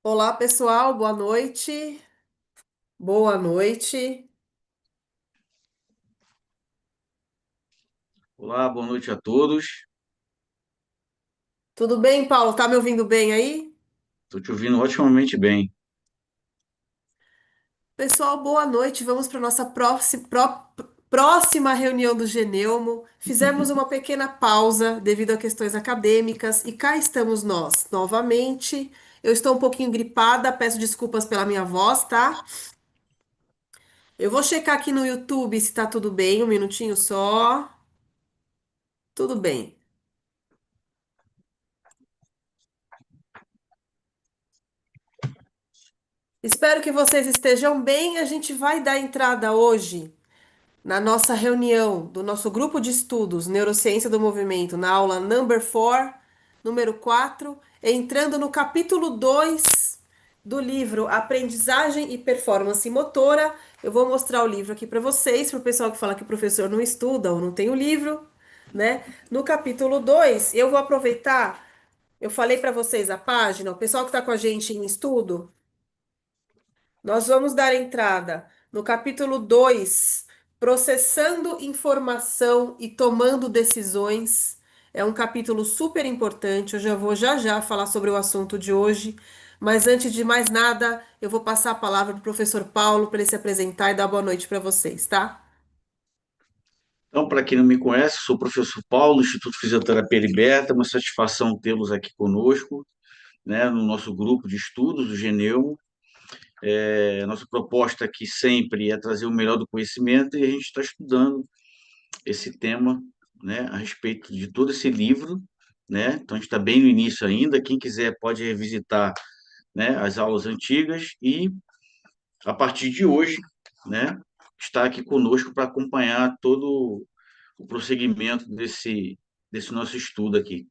Olá, pessoal, boa noite. Boa noite. Olá, boa noite a todos. Tudo bem, Paulo? Tá me ouvindo bem aí? Estou te ouvindo otimamente bem. Pessoal, boa noite. Vamos para nossa próxima reunião do Geneumo. Fizemos uma pequena pausa devido a questões acadêmicas e cá estamos nós novamente. Eu estou um pouquinho gripada, peço desculpas pela minha voz, tá? Eu vou checar aqui no YouTube se tá tudo bem, um minutinho só. Tudo bem. Espero que vocês estejam bem. A gente vai dar entrada hoje na nossa reunião do nosso grupo de estudos Neurociência do Movimento, na aula number 4, número 4, entrando no capítulo 2 do livro Aprendizagem e Performance Motora. Eu vou mostrar o livro aqui para vocês, para o pessoal que fala que o professor não estuda ou não tem o livro, né? No capítulo 2, eu vou aproveitar, eu falei para vocês a página, o pessoal que está com a gente em estudo. Nós vamos dar entrada no capítulo 2, processando informação e tomando decisões. É um capítulo super importante. Eu já vou já falar sobre o assunto de hoje. Mas antes de mais nada, eu vou passar a palavra para o professor Paulo para ele se apresentar e dar boa noite para vocês, tá? Então, para quem não me conhece, sou o professor Paulo, do Instituto Fisioterapia Liberta. É uma satisfação tê-los aqui conosco, né, no nosso grupo de estudos do Geneumo. Nossa proposta aqui sempre é trazer o melhor do conhecimento e a gente está estudando esse tema, né, a respeito de todo esse livro, né? Então, a gente está bem no início ainda. Quem quiser pode revisitar, né, as aulas antigas e a partir de hoje, né, está aqui conosco para acompanhar todo o prosseguimento desse nosso estudo aqui.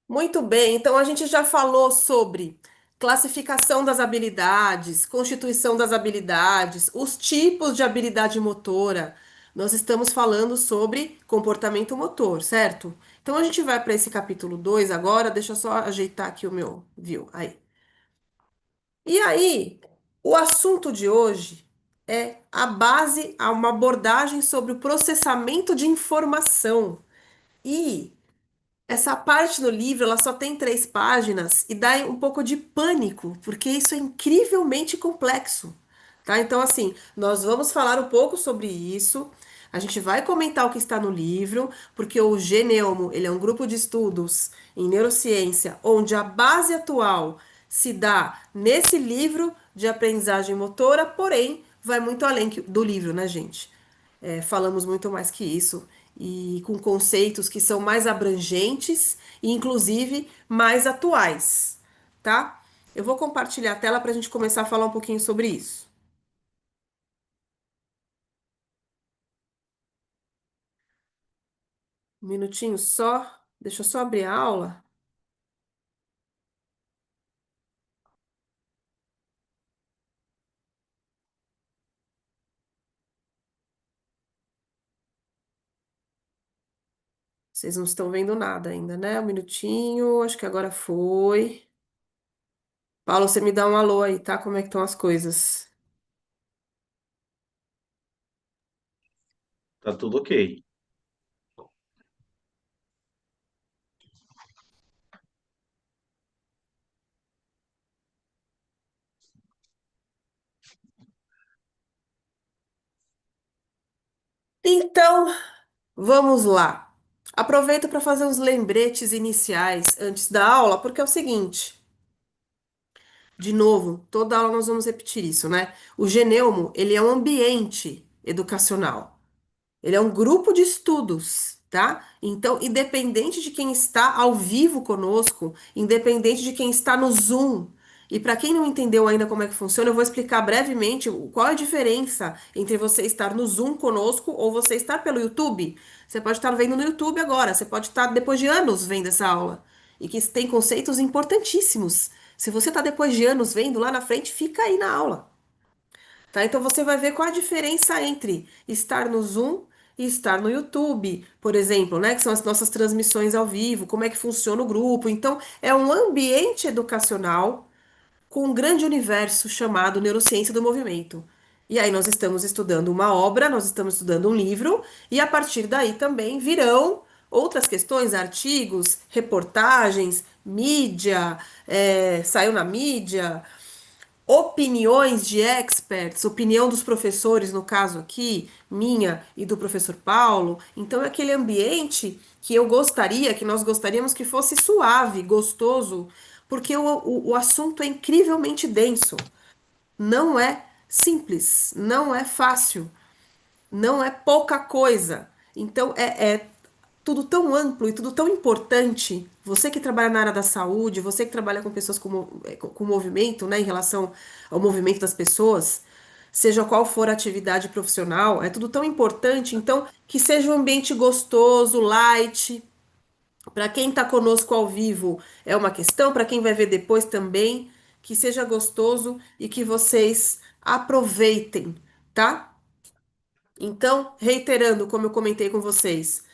Muito bem, então a gente já falou sobre classificação das habilidades, constituição das habilidades, os tipos de habilidade motora. Nós estamos falando sobre comportamento motor, certo? Então a gente vai para esse capítulo 2 agora, deixa eu só ajeitar aqui o meu, viu? Aí. E aí, o assunto de hoje é a base a uma abordagem sobre o processamento de informação. E essa parte do livro, ela só tem 3 páginas e dá um pouco de pânico, porque isso é incrivelmente complexo, tá? Então, assim, nós vamos falar um pouco sobre isso. A gente vai comentar o que está no livro, porque o Geneumo, ele é um grupo de estudos em neurociência, onde a base atual se dá nesse livro de aprendizagem motora, porém, vai muito além do livro, né, gente? Falamos muito mais que isso e com conceitos que são mais abrangentes e, inclusive, mais atuais, tá? Eu vou compartilhar a tela para a gente começar a falar um pouquinho sobre isso. Um minutinho só, deixa eu só abrir a aula. Vocês não estão vendo nada ainda, né? Um minutinho, acho que agora foi. Paulo, você me dá um alô aí, tá? Como é que estão as coisas? Tá tudo ok. Então, vamos lá. Aproveito para fazer uns lembretes iniciais antes da aula, porque é o seguinte. De novo, toda aula nós vamos repetir isso, né? O Geneumo, ele é um ambiente educacional. Ele é um grupo de estudos, tá? Então, independente de quem está ao vivo conosco, independente de quem está no Zoom, e para quem não entendeu ainda como é que funciona, eu vou explicar brevemente qual é a diferença entre você estar no Zoom conosco ou você estar pelo YouTube. Você pode estar vendo no YouTube agora, você pode estar depois de anos vendo essa aula, e que tem conceitos importantíssimos. Se você está depois de anos vendo lá na frente, fica aí na aula. Tá? Então você vai ver qual a diferença entre estar no Zoom e estar no YouTube, por exemplo, né, que são as nossas transmissões ao vivo, como é que funciona o grupo. Então, é um ambiente educacional com um grande universo chamado Neurociência do Movimento. E aí nós estamos estudando uma obra, nós estamos estudando um livro, e a partir daí também virão outras questões, artigos, reportagens, mídia, saiu na mídia, opiniões de experts, opinião dos professores, no caso aqui, minha e do professor Paulo. Então é aquele ambiente que eu gostaria, que nós gostaríamos que fosse suave, gostoso, porque o assunto é incrivelmente denso. Não é simples, não é fácil, não é pouca coisa. Então é tudo tão amplo e tudo tão importante. Você que trabalha na área da saúde, você que trabalha com pessoas com movimento, né, em relação ao movimento das pessoas, seja qual for a atividade profissional, é tudo tão importante. Então, que seja um ambiente gostoso, light. Para quem está conosco ao vivo é uma questão, para quem vai ver depois também, que seja gostoso e que vocês aproveitem, tá? Então, reiterando, como eu comentei com vocês,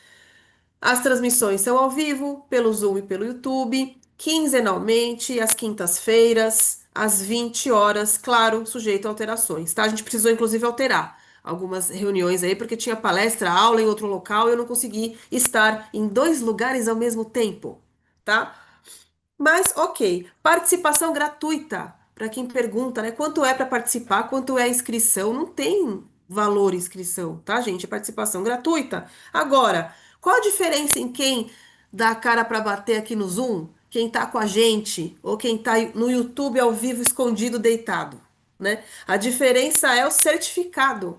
as transmissões são ao vivo, pelo Zoom e pelo YouTube, quinzenalmente, às quintas-feiras, às 20 horas, claro, sujeito a alterações, tá? A gente precisou, inclusive, alterar algumas reuniões aí, porque tinha palestra, aula em outro local e eu não consegui estar em dois lugares ao mesmo tempo, tá? Mas, ok, participação gratuita. Para quem pergunta, né? Quanto é para participar? Quanto é a inscrição? Não tem valor inscrição, tá, gente? É participação gratuita. Agora, qual a diferença em quem dá a cara para bater aqui no Zoom? Quem tá com a gente? Ou quem tá no YouTube ao vivo, escondido, deitado? Né? A diferença é o certificado.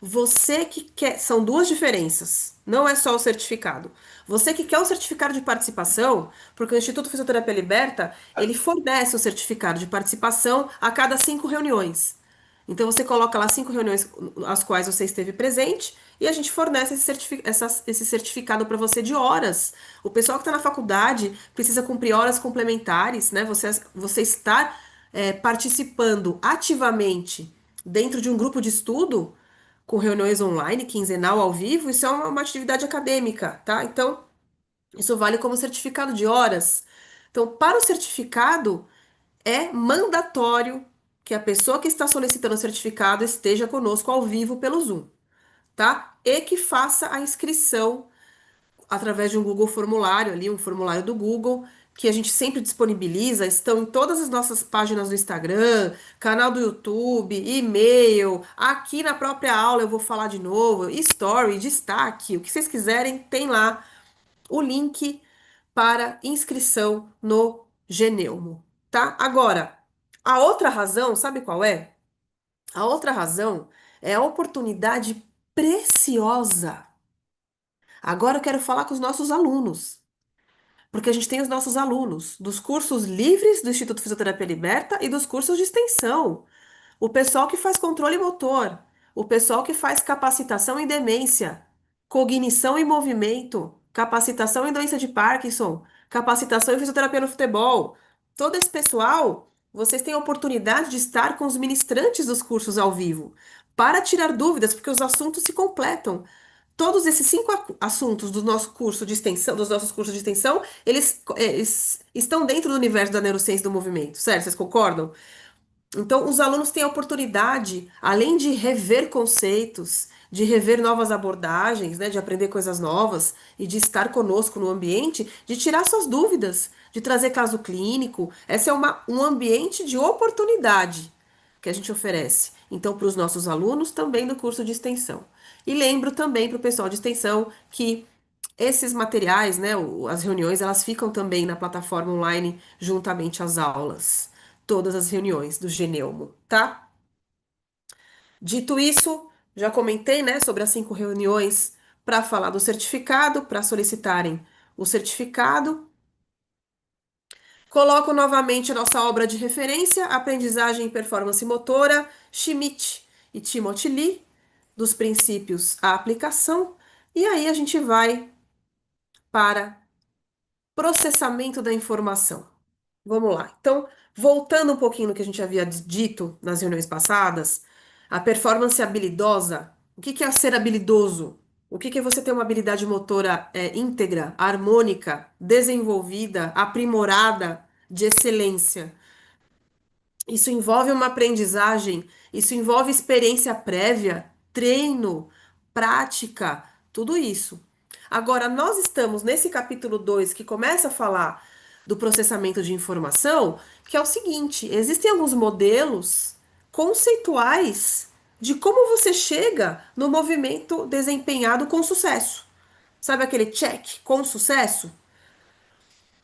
Você que quer, são duas diferenças, não é só o certificado. Você que quer um certificado de participação, porque o Instituto Fisioterapia Liberta, ele fornece o certificado de participação a cada 5 reuniões. Então você coloca lá 5 reuniões às quais você esteve presente e a gente fornece esse certificado para você de horas. O pessoal que está na faculdade precisa cumprir horas complementares, né? Você estar participando ativamente dentro de um grupo de estudo com reuniões online, quinzenal, ao vivo, isso é uma atividade acadêmica, tá? Então, isso vale como certificado de horas. Então, para o certificado, é mandatório que a pessoa que está solicitando o certificado esteja conosco ao vivo pelo Zoom, tá? E que faça a inscrição através de um Google Formulário ali, um formulário do Google, que a gente sempre disponibiliza, estão em todas as nossas páginas do Instagram, canal do YouTube, e-mail, aqui na própria aula eu vou falar de novo, story, destaque, o que vocês quiserem, tem lá o link para inscrição no Geneumo, tá? Agora, a outra razão, sabe qual é? A outra razão é a oportunidade preciosa. Agora eu quero falar com os nossos alunos. Porque a gente tem os nossos alunos dos cursos livres do Instituto Fisioterapia Liberta e dos cursos de extensão. O pessoal que faz controle motor, o pessoal que faz capacitação em demência, cognição e movimento, capacitação em doença de Parkinson, capacitação em fisioterapia no futebol. Todo esse pessoal, vocês têm a oportunidade de estar com os ministrantes dos cursos ao vivo para tirar dúvidas, porque os assuntos se completam. Todos esses 5 assuntos do nosso curso de extensão, dos nossos cursos de extensão, eles estão dentro do universo da neurociência do movimento, certo? Vocês concordam? Então, os alunos têm a oportunidade, além de rever conceitos, de rever novas abordagens, né, de aprender coisas novas e de estar conosco no ambiente, de tirar suas dúvidas, de trazer caso clínico. Esse é um ambiente de oportunidade que a gente oferece. Então, para os nossos alunos, também do curso de extensão. E lembro também para o pessoal de extensão que esses materiais, né, as reuniões, elas ficam também na plataforma online juntamente às aulas. Todas as reuniões do Geneumo, tá? Dito isso, já comentei, né, sobre as 5 reuniões para falar do certificado, para solicitarem o certificado. Coloco novamente a nossa obra de referência, Aprendizagem e Performance Motora, Schmidt e Timothy Lee, dos princípios à aplicação. E aí a gente vai para processamento da informação. Vamos lá. Então, voltando um pouquinho no que a gente havia dito nas reuniões passadas, a performance habilidosa. O que que é ser habilidoso? O que que é você ter uma habilidade motora íntegra, harmônica, desenvolvida, aprimorada, de excelência? Isso envolve uma aprendizagem, isso envolve experiência prévia, treino, prática, tudo isso. Agora, nós estamos nesse capítulo 2 que começa a falar do processamento de informação, que é o seguinte: existem alguns modelos conceituais de como você chega no movimento desempenhado com sucesso. Sabe aquele check com sucesso?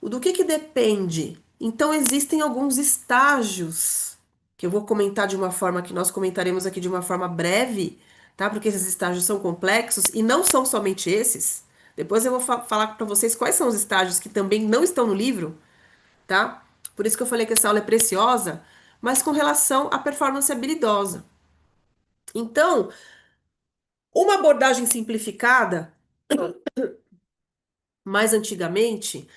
Do que depende? Então, existem alguns estágios que eu vou comentar de uma forma que nós comentaremos aqui de uma forma breve, tá? Porque esses estágios são complexos e não são somente esses. Depois eu vou falar para vocês quais são os estágios que também não estão no livro, tá? Por isso que eu falei que essa aula é preciosa, mas com relação à performance habilidosa. Então, uma abordagem simplificada, mais antigamente,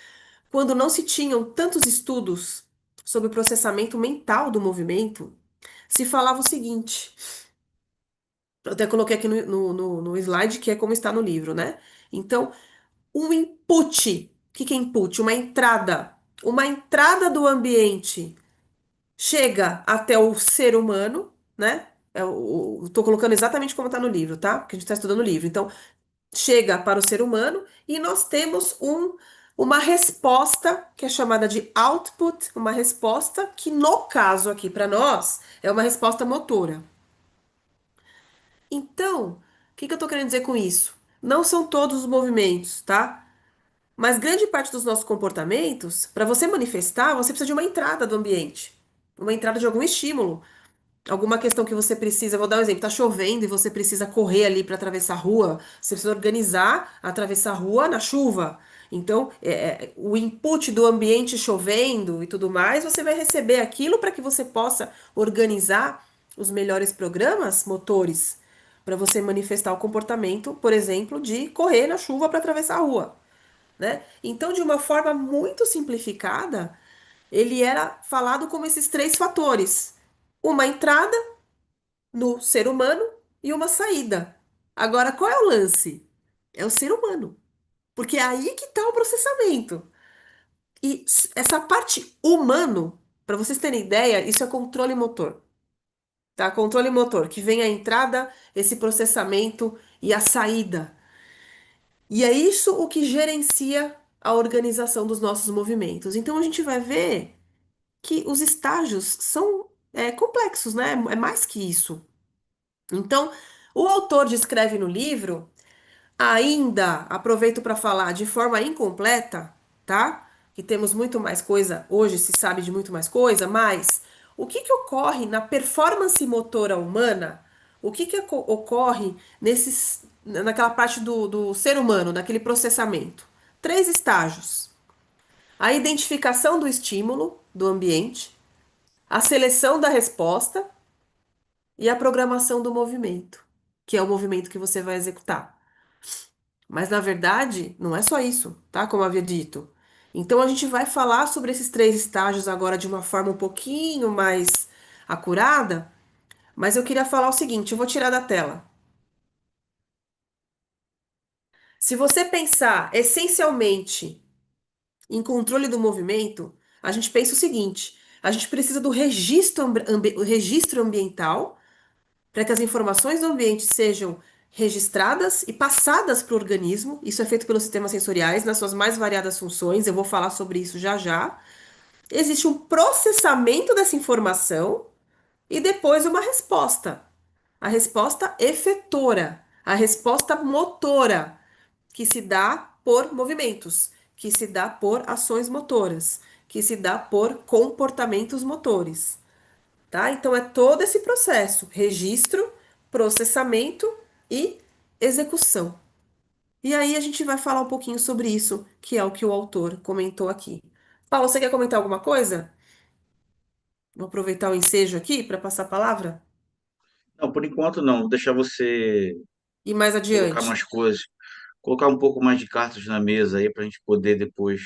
quando não se tinham tantos estudos sobre o processamento mental do movimento, se falava o seguinte: eu até coloquei aqui no slide, que é como está no livro, né? Então, um input, o que que é input? Uma entrada. Uma entrada do ambiente chega até o ser humano, né? Tô colocando exatamente como está no livro, tá? Porque a gente está estudando o livro. Então, chega para o ser humano e nós temos uma resposta que é chamada de output, uma resposta que, no caso aqui para nós, é uma resposta motora. Então, o que que eu estou querendo dizer com isso? Não são todos os movimentos, tá? Mas grande parte dos nossos comportamentos, para você manifestar, você precisa de uma entrada do ambiente, uma entrada de algum estímulo. Alguma questão que você precisa, vou dar um exemplo, tá chovendo e você precisa correr ali para atravessar a rua, você precisa organizar, atravessar a rua na chuva. Então, o input do ambiente chovendo e tudo mais, você vai receber aquilo para que você possa organizar os melhores programas motores para você manifestar o comportamento, por exemplo, de correr na chuva para atravessar a rua, né? Então, de uma forma muito simplificada, ele era falado como esses três fatores: uma entrada no ser humano e uma saída. Agora, qual é o lance? É o ser humano, porque é aí que está o processamento. E essa parte humano, para vocês terem ideia, isso é controle motor, tá? Controle motor, que vem a entrada, esse processamento e a saída. E é isso o que gerencia a organização dos nossos movimentos. Então a gente vai ver que os estágios são complexos, né? É mais que isso. Então, o autor descreve no livro, ainda aproveito para falar de forma incompleta, tá? Que temos muito mais coisa, hoje se sabe de muito mais coisa, mas o que que ocorre na performance motora humana? O que que ocorre naquela parte do ser humano, naquele processamento? Três estágios: a identificação do estímulo do ambiente, a seleção da resposta e a programação do movimento, que é o movimento que você vai executar. Mas na verdade, não é só isso, tá? Como eu havia dito. Então a gente vai falar sobre esses três estágios agora de uma forma um pouquinho mais acurada, mas eu queria falar o seguinte, eu vou tirar da tela. Se você pensar essencialmente em controle do movimento, a gente pensa o seguinte: a gente precisa do registro ambiental para que as informações do ambiente sejam registradas e passadas para o organismo. Isso é feito pelos sistemas sensoriais nas suas mais variadas funções. Eu vou falar sobre isso já já. Existe um processamento dessa informação e depois uma resposta. A resposta efetora, a resposta motora, que se dá por movimentos, que se dá por ações motoras, que se dá por comportamentos motores, tá? Então é todo esse processo: registro, processamento e execução. E aí a gente vai falar um pouquinho sobre isso, que é o que o autor comentou aqui. Paulo, você quer comentar alguma coisa? Vou aproveitar o ensejo aqui para passar a palavra Não, por enquanto não. Vou deixar você e mais colocar adiante. mais coisas, colocar um pouco mais de cartas na mesa aí para a gente poder depois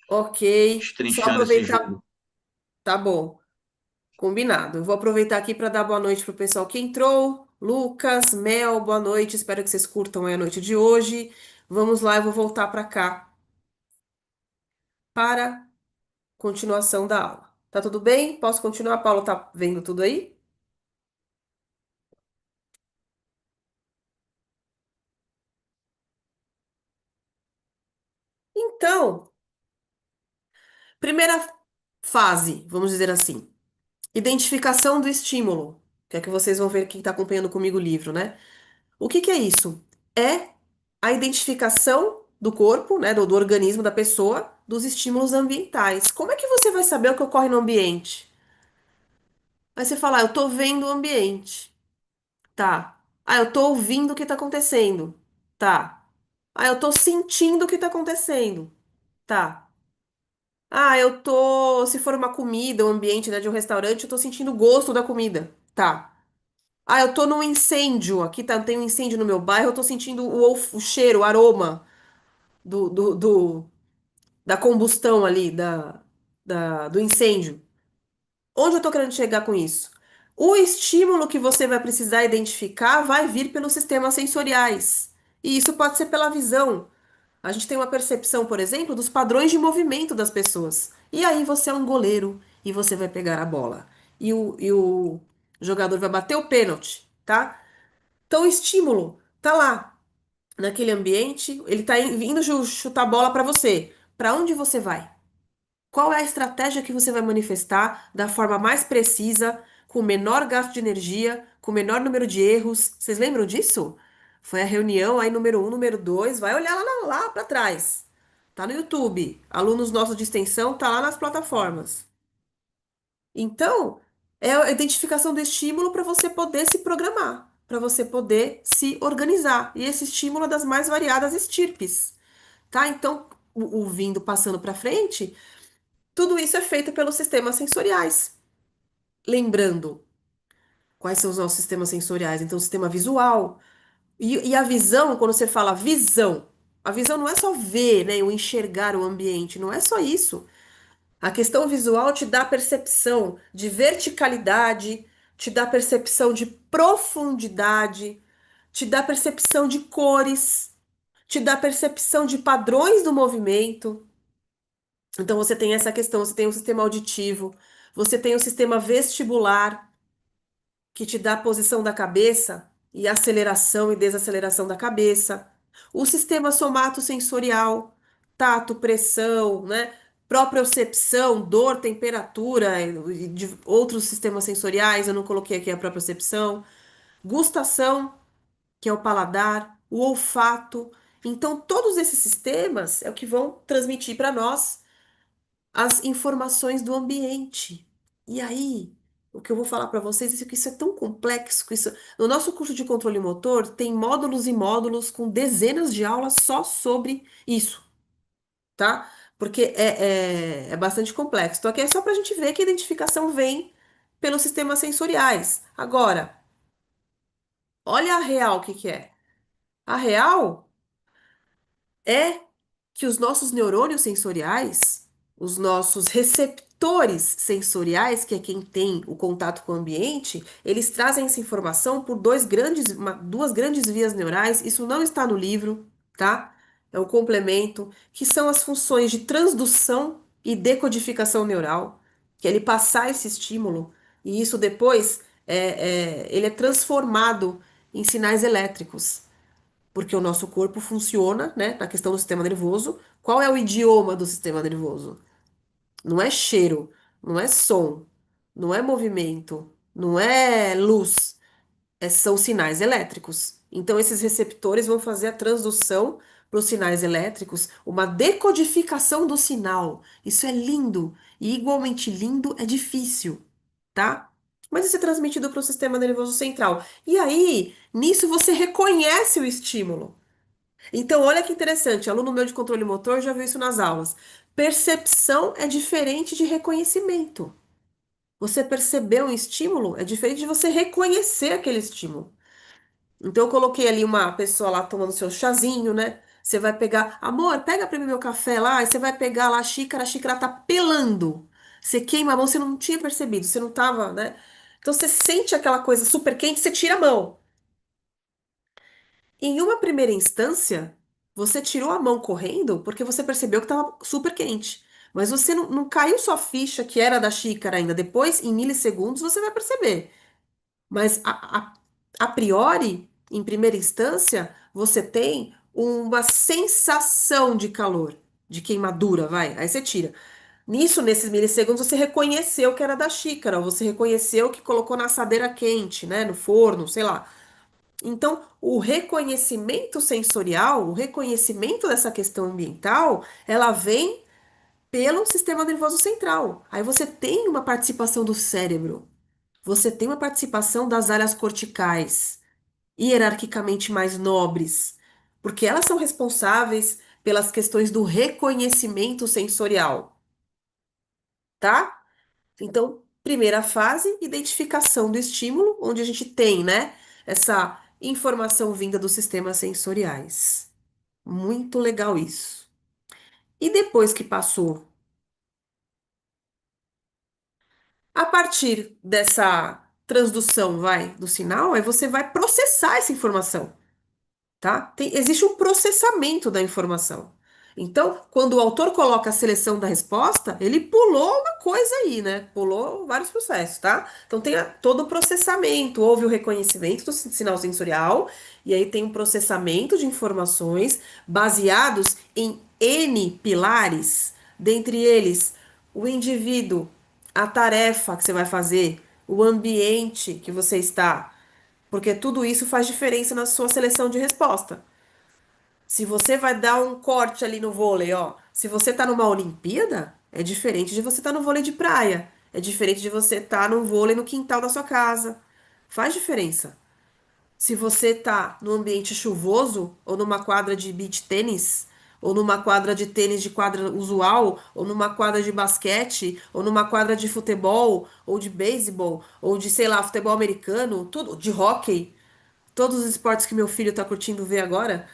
Ok, só destrinchando esse aproveitar. jogo. Tá bom, combinado. Eu vou aproveitar aqui para dar boa noite pro pessoal que entrou. Lucas, Mel, boa noite. Espero que vocês curtam aí a noite de hoje. Vamos lá, eu vou voltar para cá para continuação da aula. Tá tudo bem? Posso continuar? Paulo tá vendo tudo aí? Então, primeira fase, vamos dizer assim, identificação do estímulo, que é que vocês vão ver quem está acompanhando comigo o livro, né? O que que é isso? É a identificação do corpo, né, do organismo da pessoa, dos estímulos ambientais. Como é que você vai saber o que ocorre no ambiente? Aí você fala, eu tô vendo o ambiente. Tá. Ah, eu tô ouvindo o que tá acontecendo. Tá. Ah, eu tô sentindo o que tá acontecendo. Tá. Ah, eu tô. Se for uma comida, um ambiente, né, de um restaurante, eu tô sentindo o gosto da comida. Tá. Ah, eu tô num incêndio. Aqui tá, tem um incêndio no meu bairro, eu tô sentindo o cheiro, o aroma da combustão ali, do incêndio. Onde eu tô querendo chegar com isso? O estímulo que você vai precisar identificar vai vir pelos sistemas sensoriais. E isso pode ser pela visão. A gente tem uma percepção, por exemplo, dos padrões de movimento das pessoas. E aí você é um goleiro e você vai pegar a bola. E o jogador vai bater o pênalti, tá? Então o estímulo tá lá, naquele ambiente, ele tá vindo chutar a bola pra você. Pra onde você vai? Qual é a estratégia que você vai manifestar da forma mais precisa, com o menor gasto de energia, com o menor número de erros? Vocês lembram disso? Foi a reunião aí número 1, número 2. Vai olhar lá para trás. Tá no YouTube. Alunos nossos de extensão tá lá nas plataformas. Então, é a identificação do estímulo para você poder se programar, para você poder se organizar. E esse estímulo é das mais variadas estirpes, tá? Então, o vindo passando para frente. Tudo isso é feito pelos sistemas sensoriais. Lembrando, quais são os nossos sistemas sensoriais? Então, o sistema visual. E a visão, quando você fala visão, a visão não é só ver, né, ou enxergar o ambiente, não é só isso. A questão visual te dá percepção de verticalidade, te dá percepção de profundidade, te dá percepção de cores, te dá percepção de padrões do movimento. Então você tem essa questão, você tem o sistema auditivo, você tem o sistema vestibular, que te dá a posição da cabeça e aceleração e desaceleração da cabeça. O sistema somatosensorial, tato, pressão, né? Propriocepção, dor, temperatura, e de outros sistemas sensoriais, eu não coloquei aqui a propriocepção. Gustação, que é o paladar, o olfato. Então, todos esses sistemas é o que vão transmitir para nós as informações do ambiente. E aí, o que eu vou falar para vocês é que isso é tão complexo, que isso... No nosso curso de controle motor, tem módulos e módulos com dezenas de aulas só sobre isso, tá? Porque é bastante complexo. Então, aqui é só para a gente ver que a identificação vem pelos sistemas sensoriais. Agora, olha a real, o que que é? A real é que os nossos neurônios sensoriais, os nossos receptores sensoriais, que é quem tem o contato com o ambiente, eles trazem essa informação por duas grandes vias neurais. Isso não está no livro, tá? É um complemento, que são as funções de transdução e decodificação neural, que é ele passar esse estímulo e isso depois ele é transformado em sinais elétricos porque o nosso corpo funciona, né, na questão do sistema nervoso. Qual é o idioma do sistema nervoso? Não é cheiro, não é som, não é movimento, não é luz, são sinais elétricos. Então, esses receptores vão fazer a transdução para os sinais elétricos, uma decodificação do sinal. Isso é lindo, e igualmente lindo é difícil, tá? Mas isso é transmitido para o sistema nervoso central. E aí, nisso você reconhece o estímulo. Então, olha que interessante, aluno meu de controle motor já viu isso nas aulas. Percepção é diferente de reconhecimento. Você perceber um estímulo é diferente de você reconhecer aquele estímulo. Então, eu coloquei ali uma pessoa lá tomando seu chazinho, né? Você vai pegar, amor, pega pra mim meu café lá, e você vai pegar lá a xícara tá pelando. Você queima a mão, você não tinha percebido, você não tava, né? Então, você sente aquela coisa super quente, você tira a mão. Em uma primeira instância, você tirou a mão correndo porque você percebeu que estava super quente. Mas você não caiu sua ficha que era da xícara ainda. Depois, em milissegundos, você vai perceber. Mas a priori, em primeira instância, você tem uma sensação de calor, de queimadura, vai. Aí você tira. Nisso, nesses milissegundos, você reconheceu que era da xícara, ou você reconheceu que colocou na assadeira quente, né, no forno, sei lá. Então, o reconhecimento sensorial, o reconhecimento dessa questão ambiental, ela vem pelo sistema nervoso central. Aí você tem uma participação do cérebro, você tem uma participação das áreas corticais, hierarquicamente mais nobres, porque elas são responsáveis pelas questões do reconhecimento sensorial, tá? Então, primeira fase, identificação do estímulo, onde a gente tem, né, essa informação vinda dos sistemas sensoriais. Muito legal isso. E depois que passou, a partir dessa transdução, vai, do sinal, aí você vai processar essa informação. Tá? Existe um processamento da informação. Então, quando o autor coloca a seleção da resposta, ele pulou uma coisa aí, né? Pulou vários processos, tá? Então, tem todo o processamento, houve o reconhecimento do sinal sensorial, e aí tem um processamento de informações baseados em N pilares, dentre eles o indivíduo, a tarefa que você vai fazer, o ambiente que você está. Porque tudo isso faz diferença na sua seleção de resposta. Se você vai dar um corte ali no vôlei, ó, se você tá numa Olimpíada, é diferente de você estar no vôlei de praia. É diferente de você estar num vôlei no quintal da sua casa. Faz diferença. Se você tá num ambiente chuvoso, ou numa quadra de beach tênis, ou numa quadra de tênis de quadra usual, ou numa quadra de basquete, ou numa quadra de futebol, ou de beisebol, ou de, sei lá, futebol americano, tudo, de hóquei, todos os esportes que meu filho tá curtindo ver agora,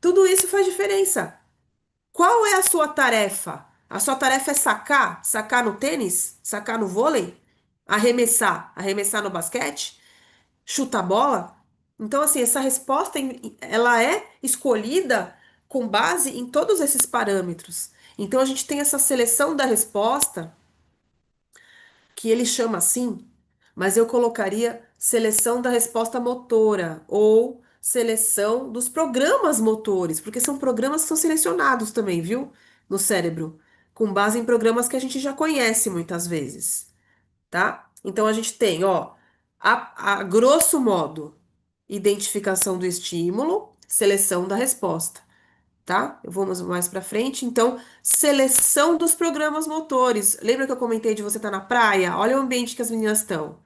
tudo isso faz diferença. Qual é a sua tarefa? A sua tarefa é sacar? Sacar no tênis? Sacar no vôlei? Arremessar? Arremessar no basquete? Chutar bola? Então, assim, essa resposta, ela é escolhida com base em todos esses parâmetros. Então, a gente tem essa seleção da resposta que ele chama assim, mas eu colocaria seleção da resposta motora ou seleção dos programas motores, porque são programas que são selecionados também, viu? No cérebro, com base em programas que a gente já conhece muitas vezes, tá? Então a gente tem, ó, a grosso modo, identificação do estímulo, seleção da resposta, tá? Vamos mais para frente. Então, seleção dos programas motores. Lembra que eu comentei de você estar na praia? Olha o ambiente que as meninas estão.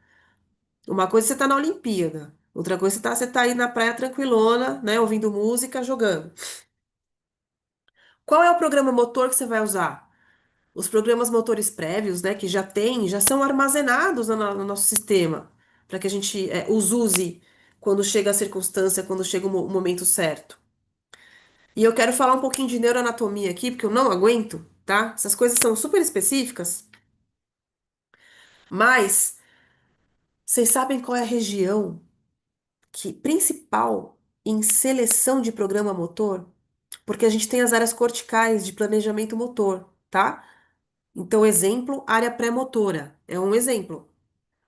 Uma coisa é você tá na Olimpíada, outra coisa você tá aí na praia tranquilona, né, ouvindo música, jogando. Qual é o programa motor que você vai usar? Os programas motores prévios, né, que já tem, já são armazenados no nosso sistema, para que a gente os use quando chega a circunstância, quando chega o momento certo. E eu quero falar um pouquinho de neuroanatomia aqui, porque eu não aguento, tá? Essas coisas são super específicas, mas vocês sabem qual é a região que principal em seleção de programa motor? Porque a gente tem as áreas corticais de planejamento motor, tá? Então, exemplo, área pré-motora é um exemplo.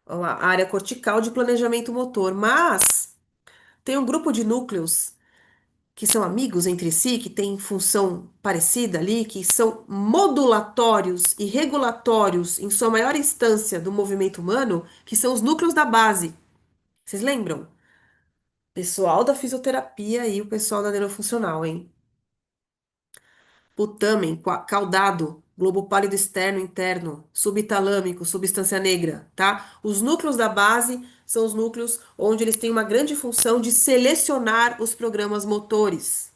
A área cortical de planejamento motor, mas tem um grupo de núcleos que são amigos entre si, que têm função parecida ali, que são modulatórios e regulatórios em sua maior instância do movimento humano, que são os núcleos da base. Vocês lembram? Pessoal da fisioterapia e o pessoal da neurofuncional, hein? Putamen, caudado, globo pálido externo, interno, subtalâmico, substância negra, tá? Os núcleos da base são os núcleos onde eles têm uma grande função de selecionar os programas motores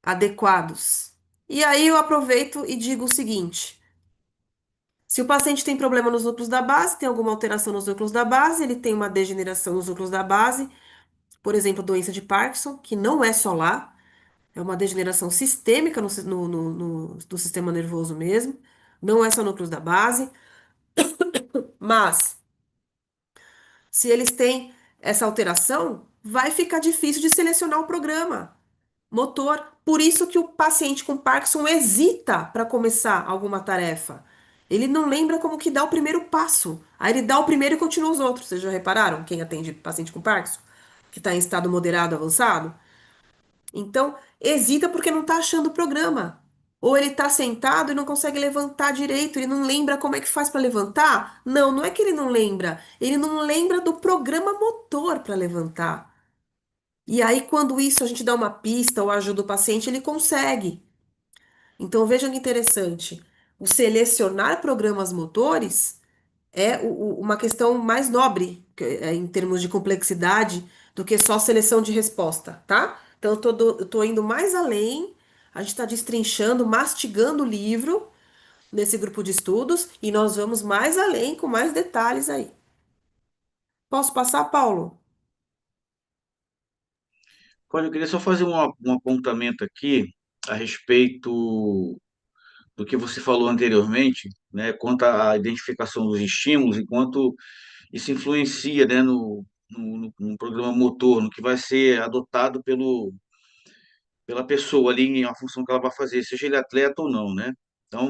adequados. E aí eu aproveito e digo o seguinte: se o paciente tem problema nos núcleos da base, tem alguma alteração nos núcleos da base, ele tem uma degeneração nos núcleos da base, por exemplo, doença de Parkinson, que não é só lá, é uma degeneração sistêmica no sistema nervoso mesmo, não é só núcleos da base, mas se eles têm essa alteração, vai ficar difícil de selecionar o programa motor. Por isso que o paciente com Parkinson hesita para começar alguma tarefa. Ele não lembra como que dá o primeiro passo. Aí ele dá o primeiro e continua os outros. Vocês já repararam? Quem atende paciente com Parkinson, que está em estado moderado, avançado? Então, hesita porque não está achando o programa. Ou ele está sentado e não consegue levantar direito, ele não lembra como é que faz para levantar? Não, não é que ele não lembra do programa motor para levantar. E aí, quando isso a gente dá uma pista ou ajuda o paciente, ele consegue. Então, veja que interessante. O selecionar programas motores é uma questão mais nobre, em termos de complexidade, do que só seleção de resposta, tá? Então, eu tô indo mais além, a gente está destrinchando, mastigando o livro nesse grupo de estudos e nós vamos mais além, com mais detalhes aí. Posso passar, Paulo? Olha, eu queria só fazer um apontamento aqui a respeito do que você falou anteriormente, né, quanto à identificação dos estímulos e quanto isso influencia, né, no programa motor, no que vai ser adotado pela pessoa ali em a função que ela vai fazer, seja ele atleta ou não, né? Então,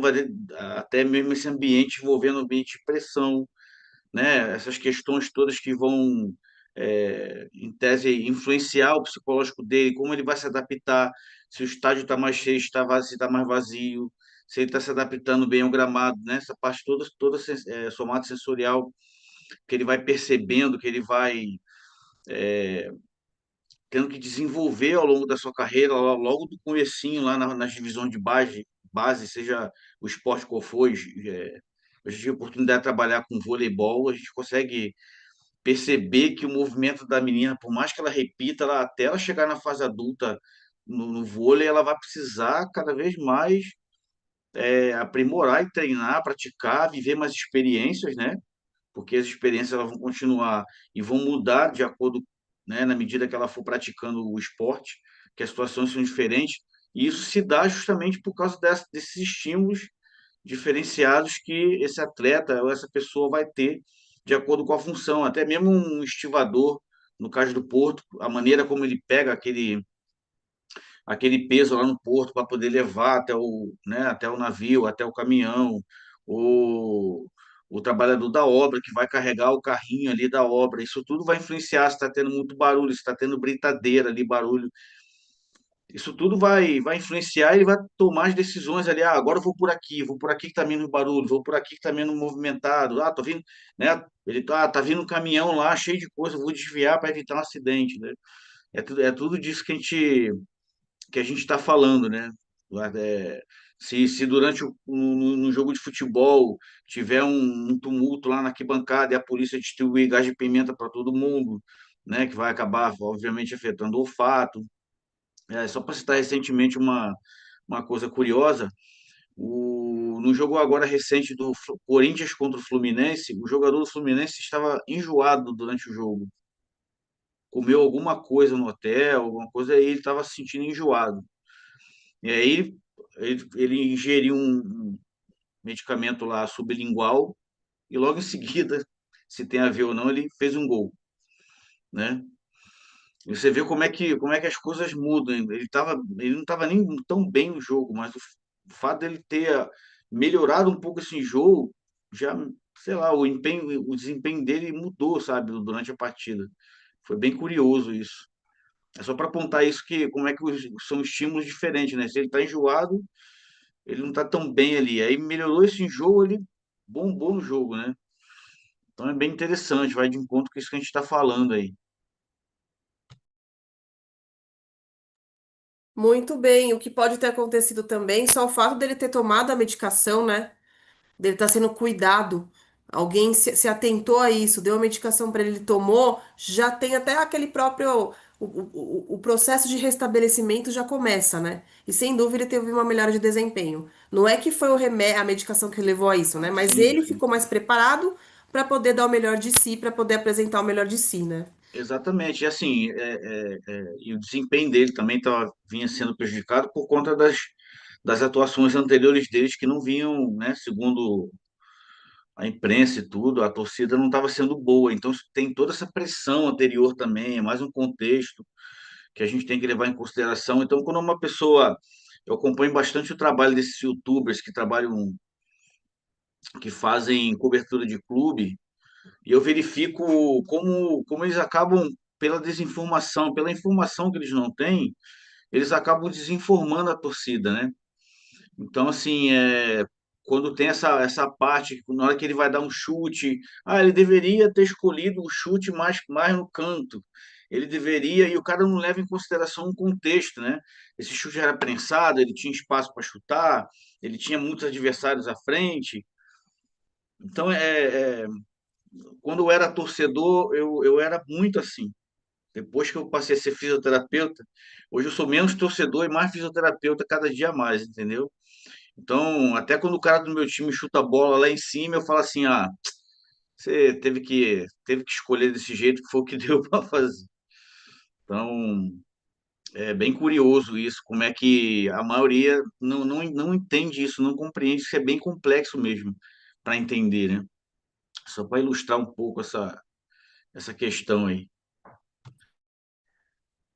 até mesmo esse ambiente envolvendo ambiente de pressão, né? Essas questões todas que vão, em tese, influenciar o psicológico dele, como ele vai se adaptar, se o estádio está mais cheio, está vazio, se está mais vazio, se ele está se adaptando bem ao gramado, né? Essa parte toda somada sensorial que ele vai percebendo, que ele vai tendo que desenvolver ao longo da sua carreira, logo do comecinho, lá nas divisões de base, seja o esporte qual for. Eu já tive a oportunidade de trabalhar com voleibol, a gente consegue perceber que o movimento da menina, por mais que ela repita, até ela chegar na fase adulta no vôlei, ela vai precisar cada vez mais aprimorar e treinar, praticar, viver mais experiências, né? Porque as experiências elas vão continuar e vão mudar de acordo, né, na medida que ela for praticando o esporte, que as situações são diferentes, e isso se dá justamente por causa desses estímulos diferenciados que esse atleta ou essa pessoa vai ter de acordo com a função. Até mesmo um estivador, no caso do Porto, a maneira como ele pega aquele peso lá no porto para poder levar até o navio, até o caminhão, o, o trabalhador da obra que vai carregar o carrinho ali da obra. Isso tudo vai influenciar se está tendo muito barulho, se está tendo britadeira ali, barulho. Isso tudo vai influenciar e ele vai tomar as decisões ali. Ah, agora eu vou por aqui que está menos barulho, vou por aqui que está menos movimentado. Ah, tô vindo, né? Ele tá vindo um caminhão lá cheio de coisa, vou desviar para evitar um acidente, né? É tudo disso que a gente está falando, né? Se durante no jogo de futebol tiver um tumulto lá na arquibancada e a polícia distribuir gás de pimenta para todo mundo, né? Que vai acabar, obviamente, afetando o olfato. Só para citar recentemente uma coisa curiosa, no jogo agora recente do Corinthians contra o Fluminense, o jogador do Fluminense estava enjoado durante o jogo. Comeu alguma coisa no hotel, alguma coisa, e ele estava se sentindo enjoado. E aí ele ingeriu um medicamento lá sublingual e logo em seguida, se tem a ver ou não, ele fez um gol, né? E você vê como é que as coisas mudam. Ele não estava nem tão bem no jogo, mas o fato dele ter melhorado um pouco esse jogo, já, sei lá, o desempenho dele mudou, sabe, durante a partida. Foi bem curioso isso. É só para apontar isso que como é que são estímulos diferentes, né? Se ele está enjoado, ele não está tão bem ali. Aí melhorou esse jogo, ele bombou no jogo, né? Então é bem interessante, vai de encontro com isso que a gente está falando aí. Muito bem. O que pode ter acontecido também, só o fato dele ter tomado a medicação, né? Dele estar sendo cuidado. Alguém se atentou a isso, deu a medicação para ele, ele tomou, já tem até aquele próprio. O processo de restabelecimento já começa, né? E sem dúvida ele teve uma melhora de desempenho. Não é que foi o remédio, a medicação que levou a isso, né? Mas Sim, ele sim. ficou mais preparado para poder dar o melhor de si, para poder apresentar o melhor de si, né? Exatamente. E assim, e o desempenho dele também vinha sendo prejudicado por conta das atuações anteriores deles que não vinham, né, segundo a imprensa e tudo, a torcida não estava sendo boa. Então tem toda essa pressão anterior também, é mais um contexto que a gente tem que levar em consideração. Então, quando uma pessoa, eu acompanho bastante o trabalho desses YouTubers que trabalham, que fazem cobertura de clube, e eu verifico como eles acabam, pela desinformação, pela informação que eles não têm, eles acabam desinformando a torcida, né? Então, assim, quando tem essa parte, na hora que ele vai dar um chute, ele deveria ter escolhido o chute mais no canto. Ele deveria, e o cara não leva em consideração o contexto, né? Esse chute era prensado, ele tinha espaço para chutar, ele tinha muitos adversários à frente. Então, quando eu era torcedor, eu era muito assim. Depois que eu passei a ser fisioterapeuta, hoje eu sou menos torcedor e mais fisioterapeuta cada dia mais, entendeu? Então, até quando o cara do meu time chuta a bola lá em cima, eu falo assim: você teve que escolher desse jeito, que foi o que deu para fazer. Então, é bem curioso isso, como é que a maioria não entende isso, não compreende, isso é bem complexo mesmo para entender, né? Só para ilustrar um pouco essa questão aí.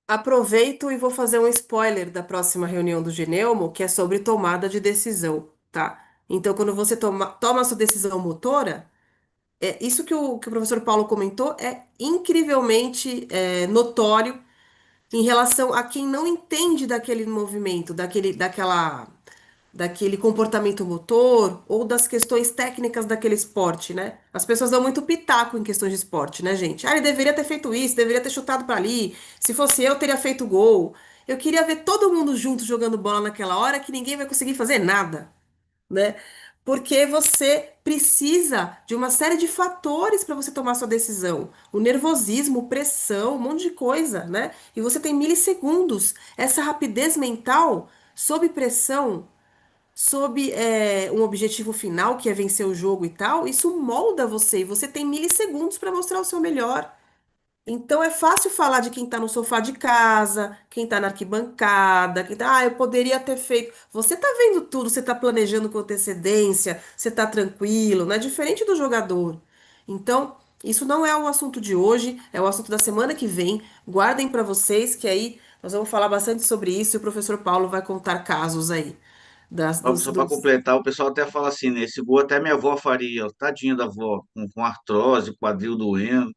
Aproveito e vou fazer um spoiler da próxima reunião do Geneumo, que é sobre tomada de decisão, tá? Então, quando você toma a sua decisão motora, isso que o professor Paulo comentou é incrivelmente notório em relação a quem não entende daquele movimento, daquele comportamento motor ou das questões técnicas daquele esporte, né? As pessoas dão muito pitaco em questões de esporte, né, gente? Ele deveria ter feito isso, deveria ter chutado para ali. Se fosse eu, teria feito gol. Eu queria ver todo mundo junto jogando bola naquela hora que ninguém vai conseguir fazer nada, né? Porque você precisa de uma série de fatores para você tomar sua decisão. O nervosismo, pressão, um monte de coisa, né? E você tem milissegundos. Essa rapidez mental sob pressão, sob um objetivo final, que é vencer o jogo e tal, isso molda você e você tem milissegundos para mostrar o seu melhor. Então é fácil falar de quem tá no sofá de casa, quem tá na arquibancada, eu poderia ter feito. Você tá vendo tudo, você tá planejando com antecedência, você tá tranquilo, não é diferente do jogador. Então, isso não é o assunto de hoje, é o assunto da semana que vem. Guardem para vocês que aí nós vamos falar bastante sobre isso e o professor Paulo vai contar casos aí das, dos, Só para dos completar, o pessoal até fala assim, né? Esse gol até minha avó faria, ó, tadinha da avó, com artrose, quadril doendo,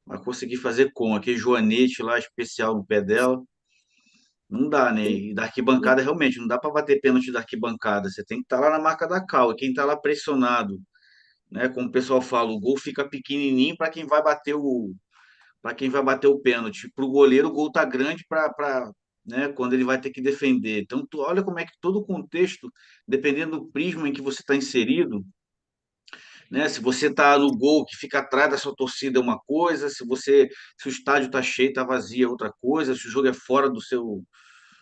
mas consegui fazer com aquele joanete lá especial no pé dela. Não dá, né? E da arquibancada, realmente, não dá para bater pênalti da arquibancada. Você tem que estar lá na marca da cal. E quem está lá pressionado, né? Como o pessoal fala, o gol fica pequenininho para quem vai bater o pênalti. Para o goleiro, o gol tá grande né? Quando ele vai ter que defender. Então, tu olha como é que todo o contexto, dependendo do prisma em que você está inserido, né? Se você está no gol que fica atrás da sua torcida é uma coisa, se o estádio está cheio, está vazio é outra coisa, se o jogo é fora do seu,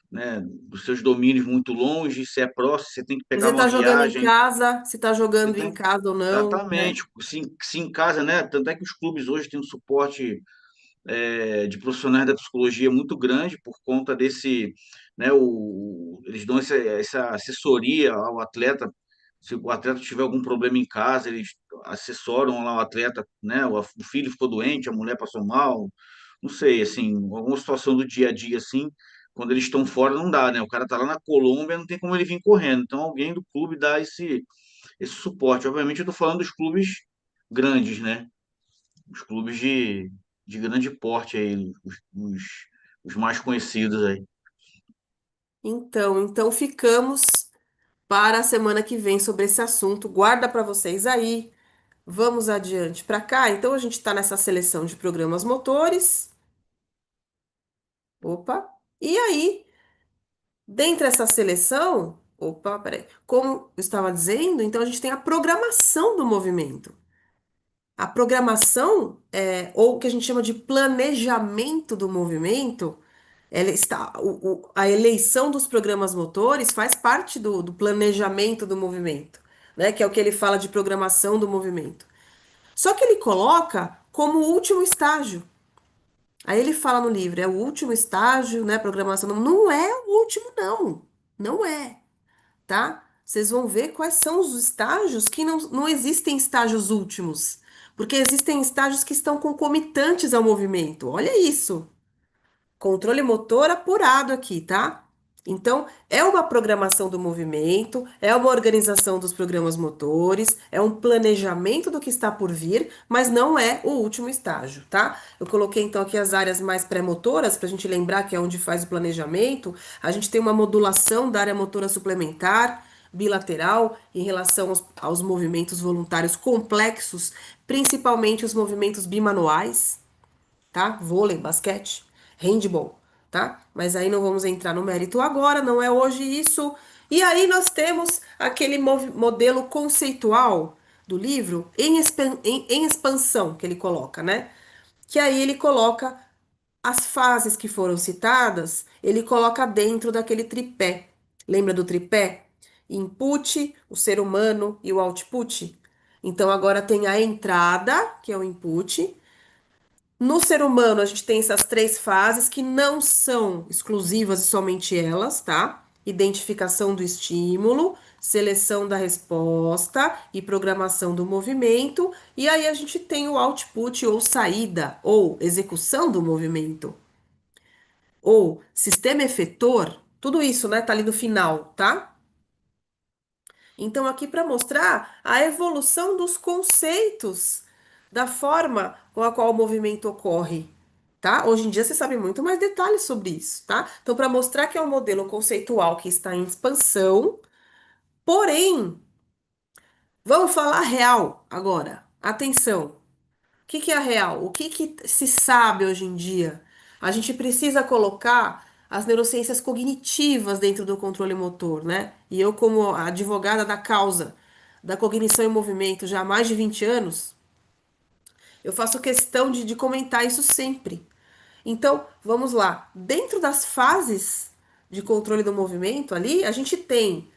né, dos seus domínios muito longe, se é próximo, você tem que se pegar você uma tá jogando em viagem, casa, se tá você jogando em tem casa ou não, né? exatamente, se em casa, né? Tanto é que os clubes hoje têm um suporte de profissionais da psicologia muito grande por conta desse, né? Eles dão essa assessoria ao atleta. Se o atleta tiver algum problema em casa, eles assessoram lá o atleta, né? O filho ficou doente, a mulher passou mal, não sei, assim, alguma situação do dia a dia, assim, quando eles estão fora não dá, né? O cara tá lá na Colômbia, não tem como ele vir correndo. Então alguém do clube dá esse suporte. Obviamente eu tô falando dos clubes grandes, né? Os clubes de grande porte aí, os mais conhecidos aí. Então ficamos para a semana que vem sobre esse assunto. Guarda para vocês aí. Vamos adiante para cá. Então a gente está nessa seleção de programas motores. Opa. E aí, dentre essa seleção, opa, peraí. Como eu estava dizendo, então a gente tem a programação do movimento. A programação, ou o que a gente chama de planejamento do movimento, ela está, a eleição dos programas motores faz parte do planejamento do movimento, né? Que é o que ele fala de programação do movimento. Só que ele coloca como último estágio. Aí ele fala no livro, é o último estágio, né? Programação. Não é o último, não. Não é, tá? vocês vão ver quais são os estágios que não existem estágios últimos, porque existem estágios que estão concomitantes ao movimento. Olha isso. Controle motor apurado aqui, tá? Então, é uma programação do movimento, é uma organização dos programas motores, é um planejamento do que está por vir, mas não é o último estágio, tá? Eu coloquei então aqui as áreas mais pré-motoras, para a gente lembrar que é onde faz o planejamento. A gente tem uma modulação da área motora suplementar, bilateral, em relação aos movimentos voluntários complexos, principalmente os movimentos bimanuais, tá? Vôlei, basquete, handball, tá? Mas aí não vamos entrar no mérito agora, não é hoje isso. E aí nós temos aquele modelo conceitual do livro em expansão que ele coloca, né? Que aí ele coloca as fases que foram citadas, ele coloca dentro daquele tripé. Lembra do tripé? Input, o ser humano e o output. Então agora tem a entrada, que é o input, no ser humano, a gente tem essas três fases que não são exclusivas e somente elas, tá? Identificação do estímulo, seleção da resposta e programação do movimento. E aí a gente tem o output ou saída ou execução do movimento ou sistema efetor. Tudo isso, né, tá ali no final, tá? Então, aqui para mostrar a evolução dos conceitos da forma com a qual o movimento ocorre, tá? Hoje em dia você sabe muito mais detalhes sobre isso, tá? Então, para mostrar que é um modelo conceitual que está em expansão, porém, vamos falar real agora. Atenção. O que que é a real? O que que se sabe hoje em dia? A gente precisa colocar as neurociências cognitivas dentro do controle motor, né? E eu, como advogada da causa da cognição em movimento já há mais de 20 anos, eu faço questão de comentar isso sempre. Então, vamos lá. Dentro das fases de controle do movimento ali, a gente tem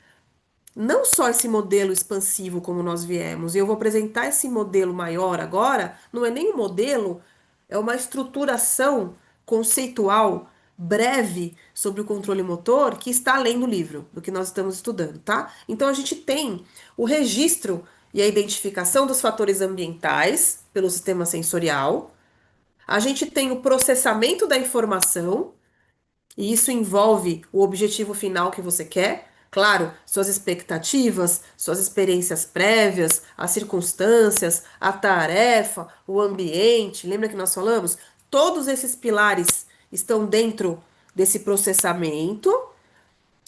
não só esse modelo expansivo como nós viemos, e eu vou apresentar esse modelo maior agora, não é nem um modelo, é uma estruturação conceitual breve sobre o controle motor que está além do livro, do que nós estamos estudando, tá? Então a gente tem o registro e a identificação dos fatores ambientais pelo sistema sensorial, a gente tem o processamento da informação, e isso envolve o objetivo final que você quer. Claro, suas expectativas, suas experiências prévias, as circunstâncias, a tarefa, o ambiente. Lembra que nós falamos? Todos esses pilares estão dentro desse processamento.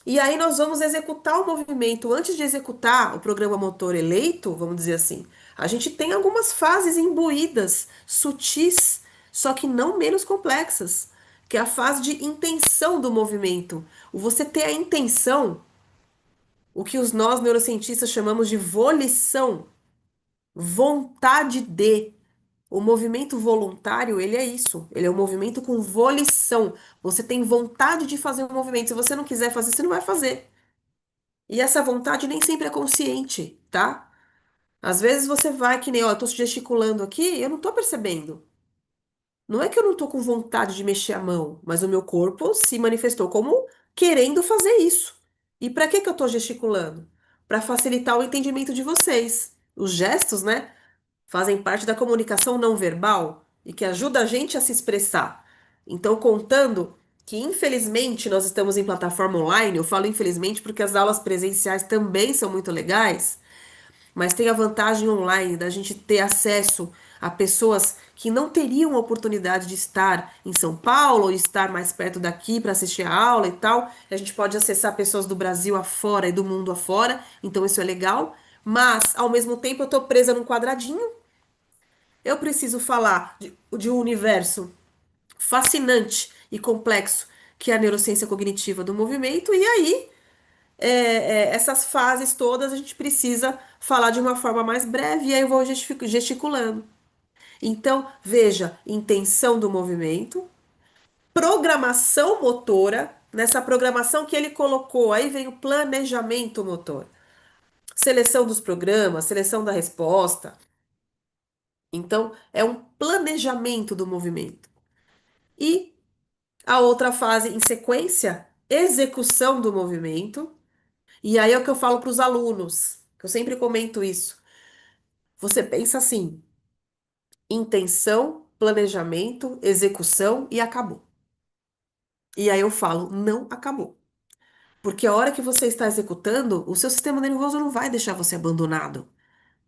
E aí nós vamos executar o movimento. Antes de executar o programa motor eleito, vamos dizer assim, a gente tem algumas fases imbuídas, sutis, só que não menos complexas, que é a fase de intenção do movimento. O você ter a intenção, o que os nós neurocientistas chamamos de volição, vontade de. O movimento voluntário, ele é isso. Ele é um movimento com volição. Você tem vontade de fazer um movimento. Se você não quiser fazer, você não vai fazer. E essa vontade nem sempre é consciente, tá? Às vezes você vai que nem, ó, eu tô gesticulando aqui, e eu não tô percebendo. Não é que eu não tô com vontade de mexer a mão, mas o meu corpo se manifestou como querendo fazer isso. E para que que eu tô gesticulando? Para facilitar o entendimento de vocês. Os gestos, né, fazem parte da comunicação não verbal e que ajuda a gente a se expressar. Então, contando que infelizmente nós estamos em plataforma online, eu falo infelizmente porque as aulas presenciais também são muito legais, mas tem a vantagem online da gente ter acesso a pessoas que não teriam a oportunidade de estar em São Paulo ou estar mais perto daqui para assistir a aula e tal. A gente pode acessar pessoas do Brasil afora e do mundo afora, então isso é legal. Mas, ao mesmo tempo, eu estou presa num quadradinho. Eu preciso falar de um universo fascinante e complexo que é a neurociência cognitiva do movimento, e aí essas fases todas a gente precisa falar de uma forma mais breve, e aí eu vou gesticulando. Então, veja, intenção do movimento, programação motora, nessa programação que ele colocou, aí vem o planejamento motor, seleção dos programas, seleção da resposta. Então, é um planejamento do movimento. E a outra fase em sequência, execução do movimento. E aí é o que eu falo para os alunos, que eu sempre comento isso. Você pensa assim: intenção, planejamento, execução e acabou. E aí eu falo, não acabou. Porque a hora que você está executando, o seu sistema nervoso não vai deixar você abandonado.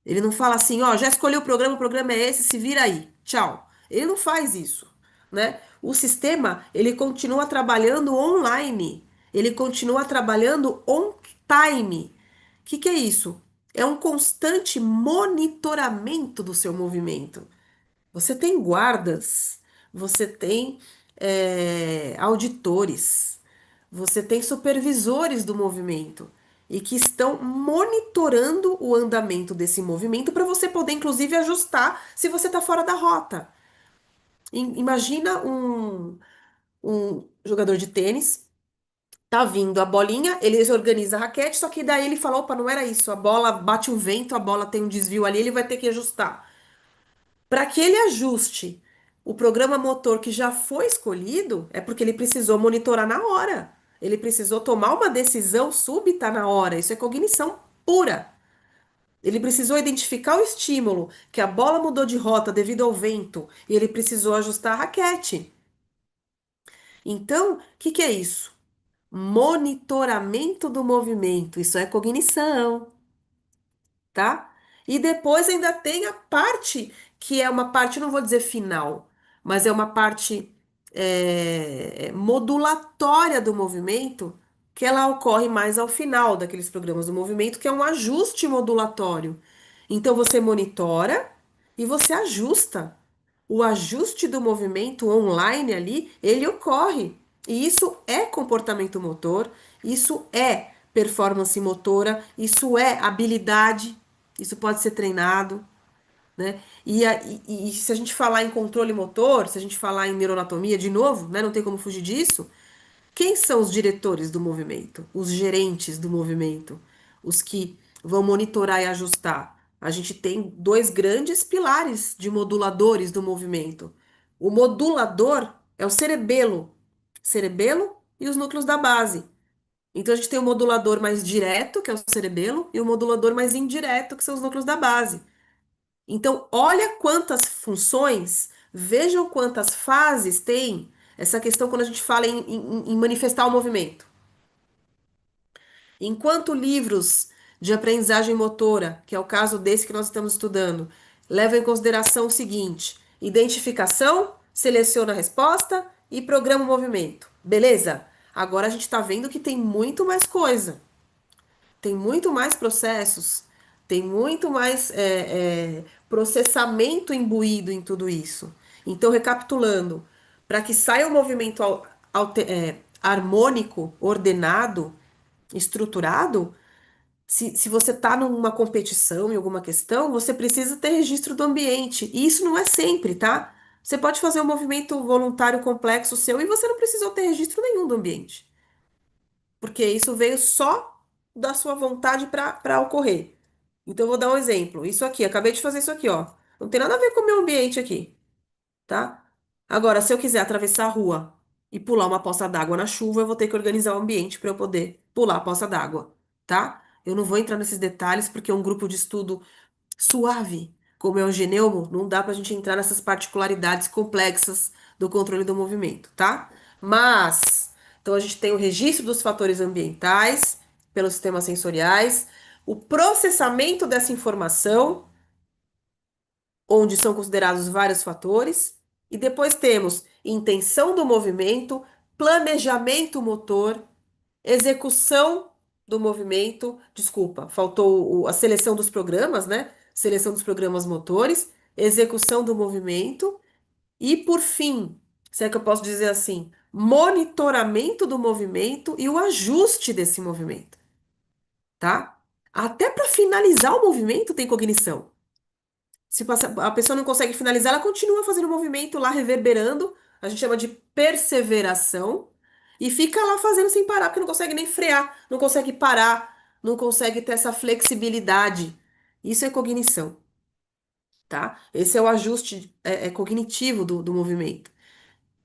Ele não fala assim, ó, já escolhi o programa é esse, se vira aí, tchau. Ele não faz isso, né? O sistema, ele continua trabalhando online, ele continua trabalhando on time. O que que é isso? É um constante monitoramento do seu movimento. Você tem guardas, você tem auditores, você tem supervisores do movimento e que estão monitorando o andamento desse movimento para você poder, inclusive, ajustar se você está fora da rota. Imagina um jogador de tênis, tá vindo a bolinha, ele organiza a raquete, só que daí ele fala: opa, não era isso, a bola bate um vento, a bola tem um desvio ali, ele vai ter que ajustar. Para que ele ajuste o programa motor que já foi escolhido, é porque ele precisou monitorar na hora. Ele precisou tomar uma decisão súbita na hora. Isso é cognição pura. Ele precisou identificar o estímulo, que a bola mudou de rota devido ao vento, e ele precisou ajustar a raquete. Então, o que que é isso? Monitoramento do movimento. Isso é cognição, tá? E depois ainda tem a parte que é uma parte, não vou dizer final, mas é uma parte modulatória do movimento, que ela ocorre mais ao final daqueles programas do movimento, que é um ajuste modulatório. Então você monitora e você ajusta. O ajuste do movimento online ali, ele ocorre. E isso é comportamento motor, isso é performance motora, isso é habilidade, isso pode ser treinado, né? E se a gente falar em controle motor, se a gente falar em neuroanatomia, de novo, né, não tem como fugir disso, quem são os diretores do movimento? Os gerentes do movimento? Os que vão monitorar e ajustar? A gente tem dois grandes pilares de moduladores do movimento. O modulador é o cerebelo, cerebelo e os núcleos da base. Então a gente tem o modulador mais direto, que é o cerebelo, e o modulador mais indireto, que são os núcleos da base. Então, olha quantas funções, vejam quantas fases tem essa questão quando a gente fala em manifestar o movimento. Enquanto livros de aprendizagem motora, que é o caso desse que nós estamos estudando, levam em consideração o seguinte: identificação, seleciona a resposta e programa o movimento. Beleza? Agora a gente está vendo que tem muito mais coisa. Tem muito mais processos, tem muito mais processamento imbuído em tudo isso. Então, recapitulando, para que saia um movimento harmônico, ordenado, estruturado, se você está numa competição, em alguma questão, você precisa ter registro do ambiente. E isso não é sempre, tá? Você pode fazer um movimento voluntário complexo seu e você não precisou ter registro nenhum do ambiente. Porque isso veio só da sua vontade para ocorrer. Então, eu vou dar um exemplo. Isso aqui, acabei de fazer isso aqui, ó. Não tem nada a ver com o meu ambiente aqui, tá? Agora, se eu quiser atravessar a rua e pular uma poça d'água na chuva, eu vou ter que organizar o ambiente para eu poder pular a poça d'água, tá? Eu não vou entrar nesses detalhes porque é um grupo de estudo suave, como é o geneumo, não dá para a gente entrar nessas particularidades complexas do controle do movimento, tá? Mas, então a gente tem o registro dos fatores ambientais pelos sistemas sensoriais, o processamento dessa informação, onde são considerados vários fatores, e depois temos intenção do movimento, planejamento motor, execução do movimento, desculpa, faltou a seleção dos programas, né? Seleção dos programas motores, execução do movimento e, por fim, se é que eu posso dizer assim, monitoramento do movimento e o ajuste desse movimento, tá? Até para finalizar o movimento tem cognição. Se a pessoa não consegue finalizar, ela continua fazendo o movimento lá reverberando, a gente chama de perseveração, e fica lá fazendo sem parar, porque não consegue nem frear, não consegue parar, não consegue ter essa flexibilidade. Isso é cognição, tá? Esse é o ajuste cognitivo do movimento.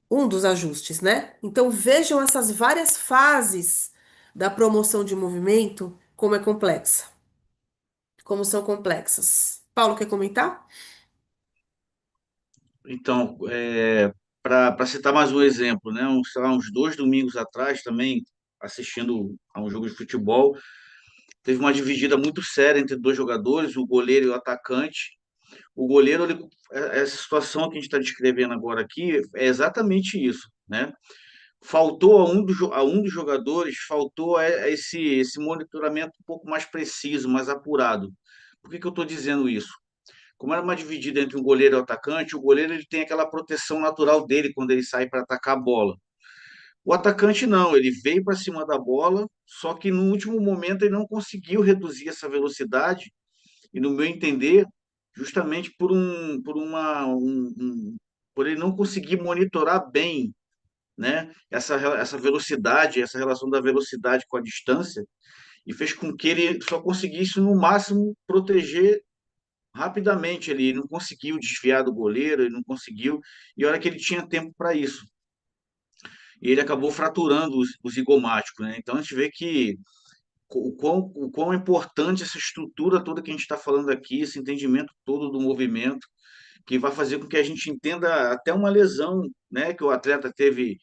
Um dos ajustes, né? Então vejam essas várias fases. da promoção de movimento, como é complexa, como são complexas. Paulo, quer comentar? Então, para citar mais um exemplo, né? Sei lá, uns 2 domingos atrás, também assistindo a um jogo de futebol, teve uma dividida muito séria entre dois jogadores, o goleiro e o atacante. O goleiro, essa situação que a gente está descrevendo agora aqui é exatamente isso, né? Faltou a um dos jogadores, faltou esse monitoramento um pouco mais preciso, mais apurado. Por que que eu estou dizendo isso? Como era uma dividida entre um goleiro e o atacante, o goleiro ele tem aquela proteção natural dele quando ele sai para atacar a bola. O atacante não, ele veio para cima da bola, só que no último momento ele não conseguiu reduzir essa velocidade, e no meu entender, justamente por ele não conseguir monitorar bem, né, essa velocidade, essa relação da velocidade com a distância, e fez com que ele só conseguisse no máximo proteger rapidamente. Ele não conseguiu desviar do goleiro, ele não conseguiu, e olha que ele tinha tempo para isso. E ele acabou fraturando o zigomático, né? Então a gente vê que o quão é importante essa estrutura toda que a gente está falando aqui, esse entendimento todo do movimento, que vai fazer com que a gente entenda até uma lesão, né, que o atleta teve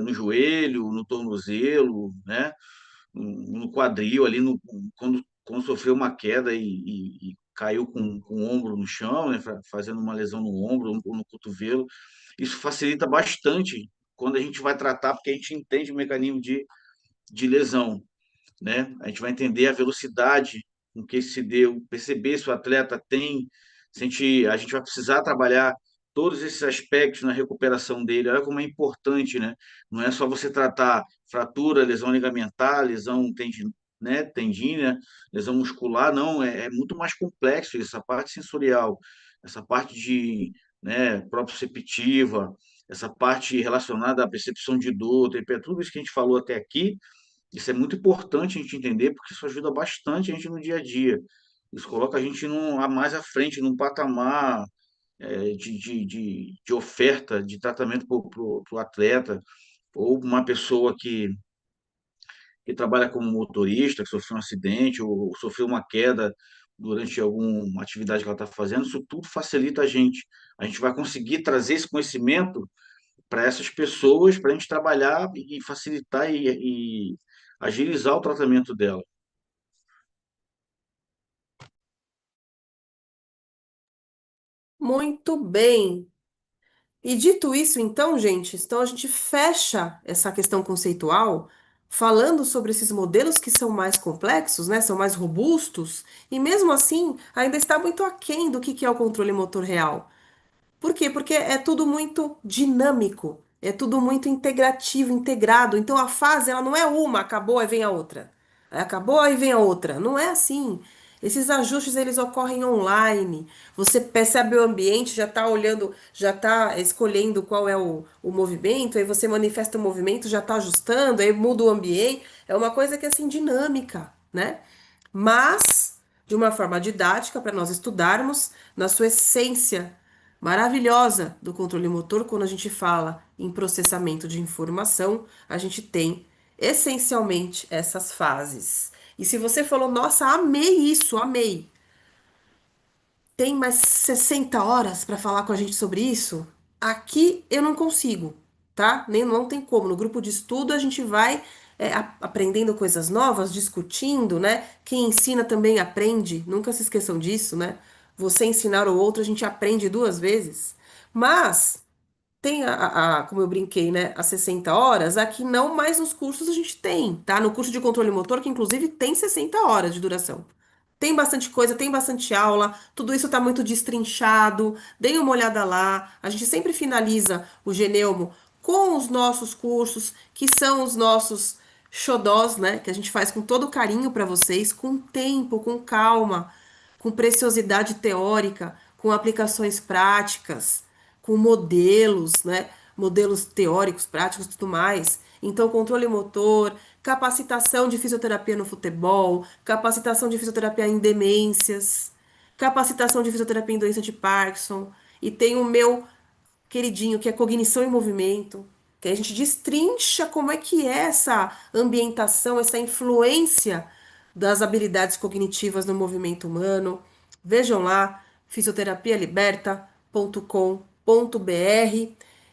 no joelho, no tornozelo, né, no quadril ali, quando sofreu uma queda e caiu com o ombro no chão, né, fazendo uma lesão no ombro ou no cotovelo. Isso facilita bastante quando a gente vai tratar, porque a gente entende o mecanismo de lesão, né? A gente vai entender a velocidade com que se deu, perceber se o atleta tem, se a gente vai precisar trabalhar todos esses aspectos na recuperação dele. Olha como é importante, né? Não é só você tratar fratura, lesão ligamentar, lesão né, tendínea, lesão muscular, não, é muito mais complexo essa parte sensorial, essa parte de, né, proprioceptiva, essa parte relacionada à percepção de dor, tudo isso que a gente falou até aqui, isso é muito importante a gente entender, porque isso ajuda bastante a gente no dia a dia. Isso coloca a gente a mais à frente, num patamar de oferta de tratamento para o atleta, ou uma pessoa que trabalha como motorista, que sofreu um acidente, ou sofreu uma queda durante alguma atividade que ela está fazendo. Isso tudo facilita a gente. A gente vai conseguir trazer esse conhecimento para essas pessoas, para a gente trabalhar e facilitar e agilizar o tratamento dela. Muito bem. E dito isso, então, gente, então a gente fecha essa questão conceitual falando sobre esses modelos que são mais complexos, né? São mais robustos, e mesmo assim ainda está muito aquém do que é o controle motor real. Por quê? Porque é tudo muito dinâmico, é tudo muito integrativo, integrado. Então a fase, ela não é uma, acabou, aí vem a outra. Aí acabou, aí vem a outra. Não é assim. Esses ajustes, eles ocorrem online. Você percebe o ambiente, já está olhando, já está escolhendo qual é o movimento, aí você manifesta o movimento, já está ajustando, aí muda o ambiente. É uma coisa que é assim, dinâmica, né? Mas de uma forma didática para nós estudarmos na sua essência maravilhosa do controle motor, quando a gente fala em processamento de informação, a gente tem essencialmente essas fases. E se você falou, nossa, amei isso, amei. Tem mais 60 horas para falar com a gente sobre isso? Aqui eu não consigo, tá? Nem não tem como. No grupo de estudo a gente vai aprendendo coisas novas, discutindo, né? Quem ensina também aprende. Nunca se esqueçam disso, né? Você ensinar o outro, a gente aprende duas vezes. Mas tem como eu brinquei, né? As 60 horas, aqui não, mas nos cursos a gente tem, tá? No curso de controle motor, que inclusive tem 60 horas de duração. Tem bastante coisa, tem bastante aula, tudo isso está muito destrinchado. Deem uma olhada lá. A gente sempre finaliza o Geneumo com os nossos cursos, que são os nossos xodós, né? Que a gente faz com todo carinho para vocês, com tempo, com calma, com preciosidade teórica, com aplicações práticas, com modelos, né? Modelos teóricos, práticos e tudo mais. Então, controle motor, capacitação de fisioterapia no futebol, capacitação de fisioterapia em demências, capacitação de fisioterapia em doença de Parkinson. E tem o meu queridinho, que é cognição em movimento. que a gente destrincha como é que é essa ambientação, essa influência das habilidades cognitivas no movimento humano. Vejam lá, fisioterapialiberta.com.br.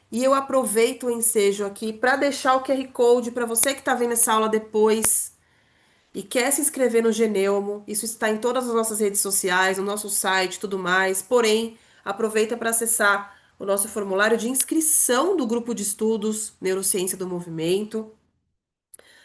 E eu aproveito o ensejo aqui para deixar o QR Code para você que está vendo essa aula depois e quer se inscrever no Geneumo. Isso está em todas as nossas redes sociais, no nosso site, e tudo mais. Porém, aproveita para acessar o nosso formulário de inscrição do grupo de estudos Neurociência do Movimento.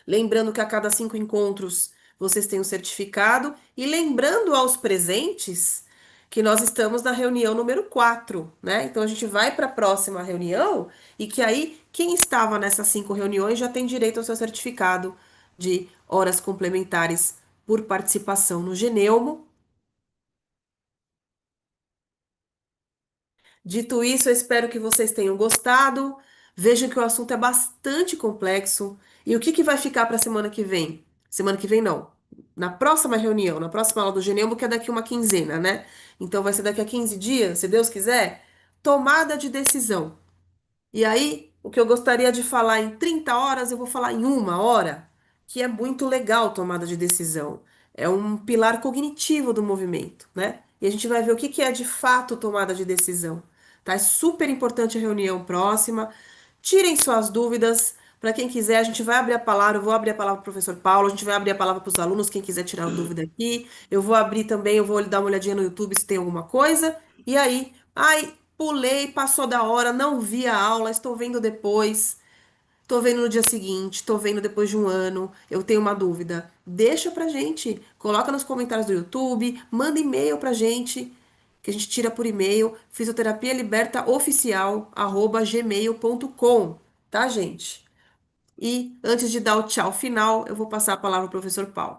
Lembrando que a cada 5 encontros vocês têm um certificado. E lembrando aos presentes que nós estamos na reunião número 4, né? Então a gente vai para a próxima reunião e que aí quem estava nessas 5 reuniões já tem direito ao seu certificado de horas complementares por participação no Geneumo. Dito isso, eu espero que vocês tenham gostado. Vejam que o assunto é bastante complexo. E o que que vai ficar para a semana que vem? Semana que vem não. Na próxima reunião, na próxima aula do Geneumo, que é daqui uma quinzena, né? Então vai ser daqui a 15 dias, se Deus quiser. Tomada de decisão. E aí, o que eu gostaria de falar em 30 horas, eu vou falar em 1 hora, que é muito legal tomada de decisão. É um pilar cognitivo do movimento, né? E a gente vai ver o que que é de fato tomada de decisão. Tá? É super importante a reunião próxima. Tirem suas dúvidas. Para quem quiser, a gente vai abrir a palavra. Eu vou abrir a palavra para o professor Paulo. A gente vai abrir a palavra para os alunos, quem quiser tirar dúvida aqui. Eu vou abrir também, eu vou dar uma olhadinha no YouTube se tem alguma coisa. E aí, ai, pulei, passou da hora, não vi a aula, estou vendo depois. Tô vendo no dia seguinte, tô vendo depois de um ano, eu tenho uma dúvida. Deixa pra gente, coloca nos comentários do YouTube, manda e-mail pra gente, que a gente tira por e-mail, fisioterapialibertaoficial@gmail.com, tá, gente? E antes de dar o tchau final, eu vou passar a palavra ao professor Paulo.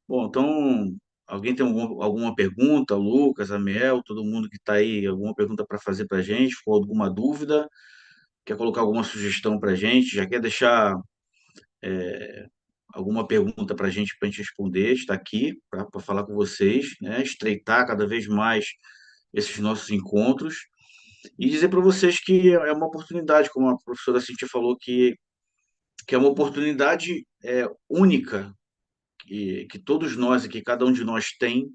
Bom, então, alguém tem alguma pergunta? Lucas, Amiel, todo mundo que está aí, alguma pergunta para fazer para a gente, ou alguma dúvida? Quer colocar alguma sugestão para a gente? Já quer deixar alguma pergunta para a gente responder? Está aqui para falar com vocês, né? Estreitar cada vez mais esses nossos encontros e dizer para vocês que é uma oportunidade, como a professora Cintia falou, que é uma oportunidade única que todos nós, que cada um de nós tem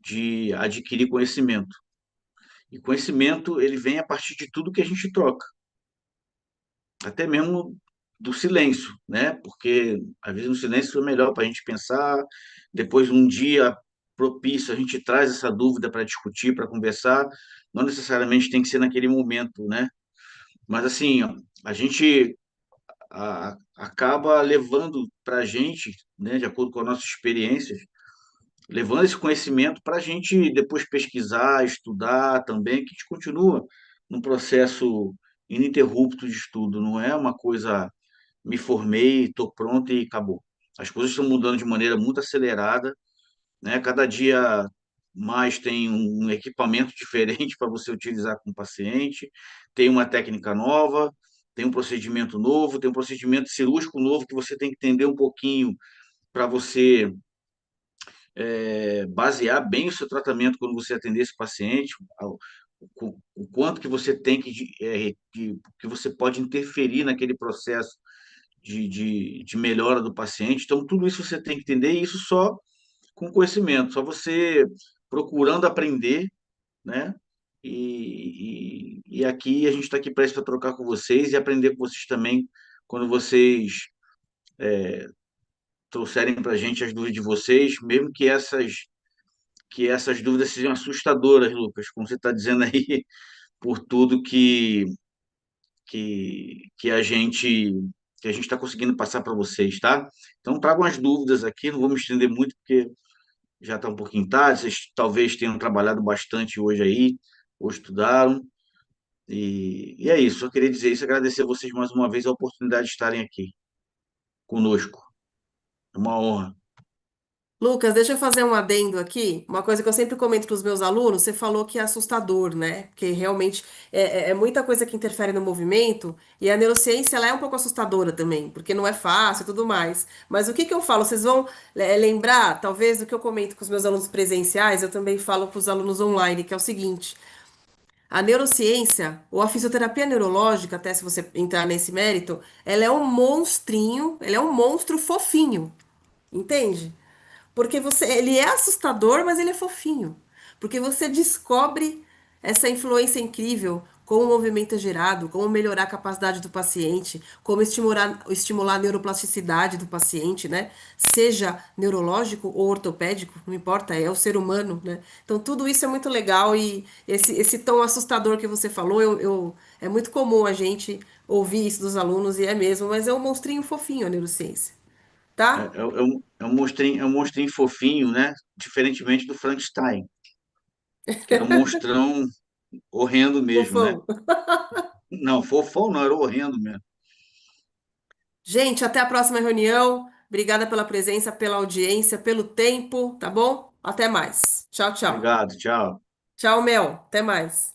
de adquirir conhecimento. E conhecimento, ele vem a partir de tudo que a gente troca, até mesmo do silêncio, né? Porque às vezes no silêncio é melhor para a gente pensar, depois um dia propício a gente traz essa dúvida para discutir, para conversar, não necessariamente tem que ser naquele momento, né? Mas assim, ó, a gente acaba levando para a gente, né, de acordo com as nossas experiências, levando esse conhecimento para a gente depois pesquisar, estudar também, que a gente continua num processo ininterrupto de estudo, não é uma coisa, me formei, estou pronto e acabou. As coisas estão mudando de maneira muito acelerada, né? Cada dia mais tem um equipamento diferente para você utilizar com o paciente, tem uma técnica nova, tem um procedimento novo, tem um procedimento cirúrgico novo que você tem que entender um pouquinho para você basear bem o seu tratamento quando você atender esse paciente, o quanto que você tem que você pode interferir naquele processo de melhora do paciente. Então, tudo isso você tem que entender, e isso só com conhecimento, só você procurando aprender, né? E aqui a gente está aqui para trocar com vocês e aprender com vocês também, quando vocês trouxerem para a gente as dúvidas de vocês, mesmo que essas dúvidas sejam assustadoras, Lucas, como você está dizendo aí, por tudo que a gente está conseguindo passar para vocês, tá? Então, tragam as dúvidas aqui, não vou me estender muito, porque já está um pouquinho tarde, vocês talvez tenham trabalhado bastante hoje aí, ou estudaram, e é isso, só queria dizer isso, agradecer a vocês mais uma vez a oportunidade de estarem aqui conosco. É uma honra. Lucas, deixa eu fazer um adendo aqui. Uma coisa que eu sempre comento para os meus alunos, você falou que é assustador, né? Porque realmente é muita coisa que interfere no movimento e a neurociência ela é um pouco assustadora também, porque não é fácil e tudo mais. Mas o que que eu falo? Vocês vão lembrar, talvez, do que eu comento com os meus alunos presenciais, eu também falo para os alunos online, que é o seguinte. A neurociência, ou a fisioterapia neurológica, até se você entrar nesse mérito, ela é um monstrinho, ela é um monstro fofinho, entende? Porque ele é assustador, mas ele é fofinho. Porque você descobre essa influência incrível, como o movimento é gerado, como melhorar a capacidade do paciente, como estimular a neuroplasticidade do paciente, né? Seja neurológico ou ortopédico, não importa, é o ser humano, né? Então tudo isso é muito legal e esse tom assustador que você falou, é muito comum a gente ouvir isso dos alunos e é mesmo, mas é um monstrinho fofinho a neurociência, tá? É um monstrinho fofinho, né? Diferentemente do Frankenstein, que era um monstrão horrendo mesmo, né? Fofão. Não, fofão não, era horrendo mesmo. Gente, até a próxima reunião. Obrigada pela presença, pela audiência, pelo tempo, tá bom? Até mais. Tchau, tchau. Obrigado, tchau. Tchau, Mel. Até mais.